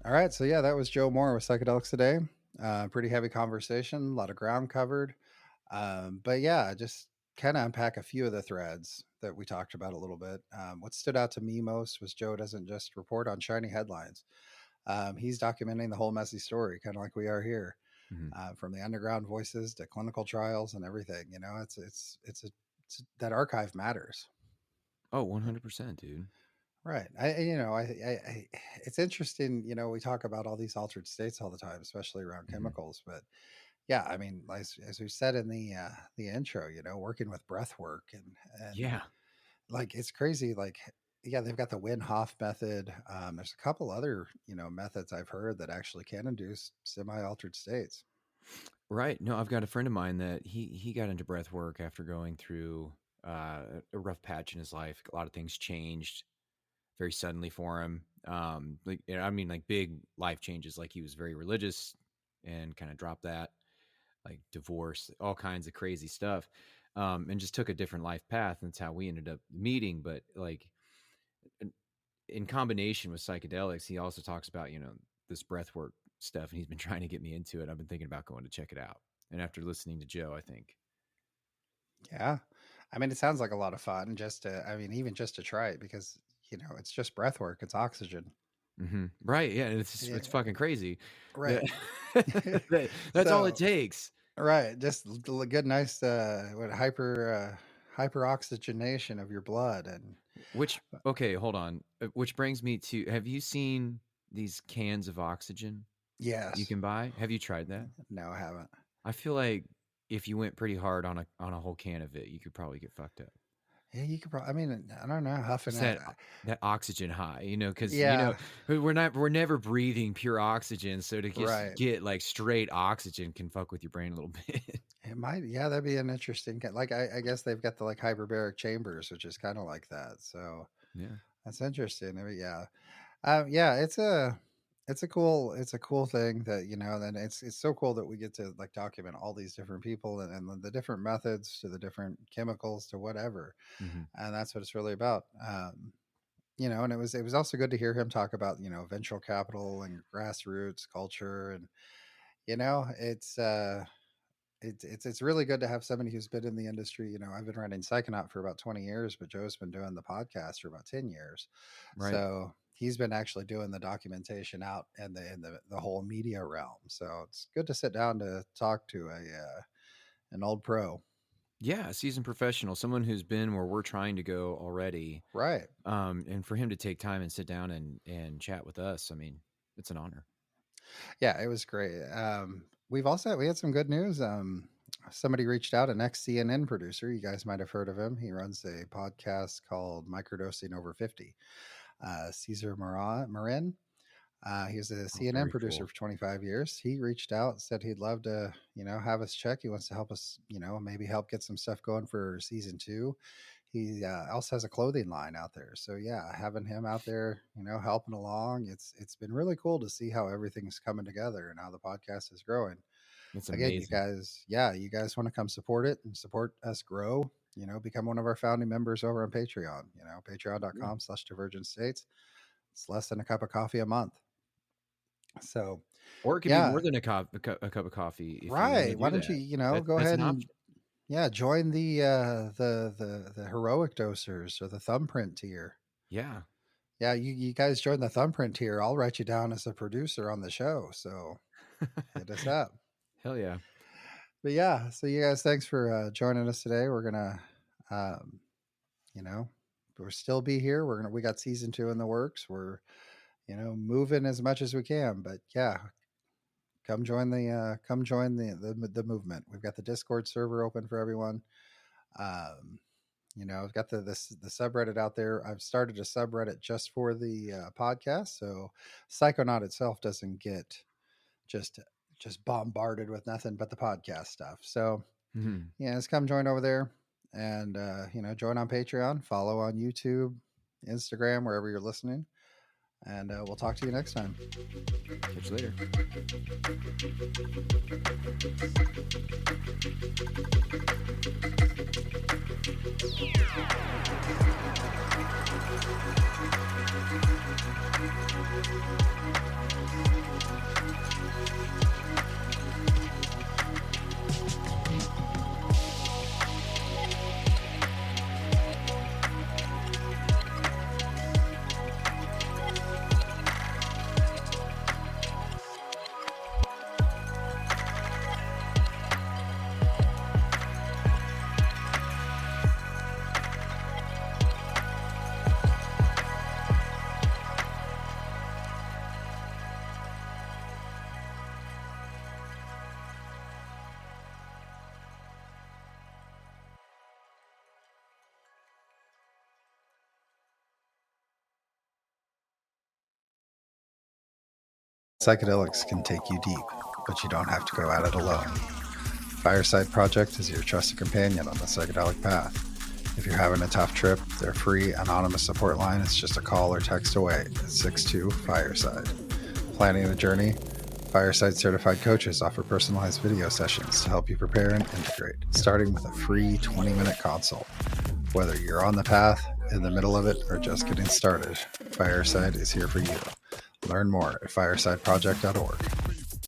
All right. So yeah, that was Joe Moore with Psychedelics Today. Pretty heavy conversation, a lot of ground covered. But yeah, just kind of unpack a few of the threads that we talked about a little bit. What stood out to me most was Joe doesn't just report on shiny headlines. He's documenting the whole messy story, kind of like we are here, from the underground voices to clinical trials and everything. You know, it's that archive matters. Oh, 100%, dude. Right. It's interesting. You know, we talk about all these altered states all the time, especially around chemicals. But yeah, I mean, as we said in the intro, you know, working with breathwork and Yeah. like it's crazy. Like, yeah, they've got the Wim Hof method. There's a couple other methods I've heard that actually can induce semi-altered states. Right. No, I've got a friend of mine that he got into breath work after going through a rough patch in his life. A lot of things changed very suddenly for him. Like big life changes. Like he was very religious and kind of dropped that, like divorce, all kinds of crazy stuff, and just took a different life path. And that's how we ended up meeting. But like in combination with psychedelics, he also talks about, this breath work stuff, and he's been trying to get me into it. I've been thinking about going to check it out. And after listening to Joe, I think. Yeah. I mean, it sounds like a lot of fun even just to try it because, it's just breath work. It's oxygen. Right. Yeah. And it's fucking crazy. Right. That's all it takes. Right. Just a good, nice, hyper oxygenation of your blood. And okay, hold on. Which brings me to, have you seen these cans of oxygen? Yes. You can buy? Have you tried that? No, I haven't. I feel like if you went pretty hard on a whole can of it, you could probably get fucked up. Yeah, you could probably, I mean, I don't know, huffing that oxygen high, because, yeah. we're never breathing pure oxygen. So to just right. get like straight oxygen can fuck with your brain a little bit. It might. Yeah, that'd be an interesting, like, I guess they've got the like hyperbaric chambers, which is kind of like that. So yeah, that's interesting. I mean, yeah. It's a cool thing that, then it's so cool that we get to like document all these different people and the different methods to the different chemicals to whatever. And that's what it's really about. And it was also good to hear him talk about, venture capital and grassroots culture. And, it's really good to have somebody who's been in the industry. I've been running Psychonaut for about 20 years, but Joe's been doing the podcast for about 10 years. Right. So he's been actually doing the documentation out in the whole media realm. So it's good to sit down to talk to an old pro. Yeah, a seasoned professional, someone who's been where we're trying to go already. Right. And for him to take time and sit down and chat with us, I mean, it's an honor. Yeah, it was great. We had some good news. Somebody reached out, an ex-CNN producer. You guys might have heard of him. He runs a podcast called Microdosing Over 50. Cesar Marin. He was a CNN producer for 25 years. He reached out, said he'd love to, have us check. He wants to help us, maybe help get some stuff going for season 2. He also has a clothing line out there. So yeah, having him out there, helping along, it's been really cool to see how everything's coming together and how the podcast is growing. It's amazing. Again, you guys want to come support it and support us grow, become one of our founding members over on Patreon, patreon.com/Divergent States. It's less than a cup of coffee a month. So Or it could be yeah, more than a cup of coffee if you want to right. Why do don't you, that. go That's ahead an and option. join the heroic dosers or the thumbprint tier. Yeah. Yeah, you guys join the thumbprint tier. I'll write you down as a producer on the show. So hit us up. Hell yeah. But yeah, so you guys, thanks for joining us today. We're gonna, um, you know, we'll still be here. We got season 2 in the works. We're, moving as much as we can. But yeah, come join the movement. We've got the Discord server open for everyone. Um, I've got the subreddit out there. I've started a subreddit just for the podcast, so Psychonaut itself doesn't get just just bombarded with nothing but the podcast stuff. So Mhm. yeah, just come join over there, and join on Patreon, follow on YouTube, Instagram, wherever you're listening, and we'll talk to you next time. Catch you later. Psychedelics can take you deep, but you don't have to go at it alone. Fireside Project is your trusted companion on the psychedelic path. If you're having a tough trip, their free, anonymous support line is just a call or text away at 62-FIRESIDE. Planning the journey? Fireside certified coaches offer personalized video sessions to help you prepare and integrate, starting with a free 20-minute consult. Whether you're on the path, in the middle of it, or just getting started, Fireside is here for you. Learn more at firesideproject.org.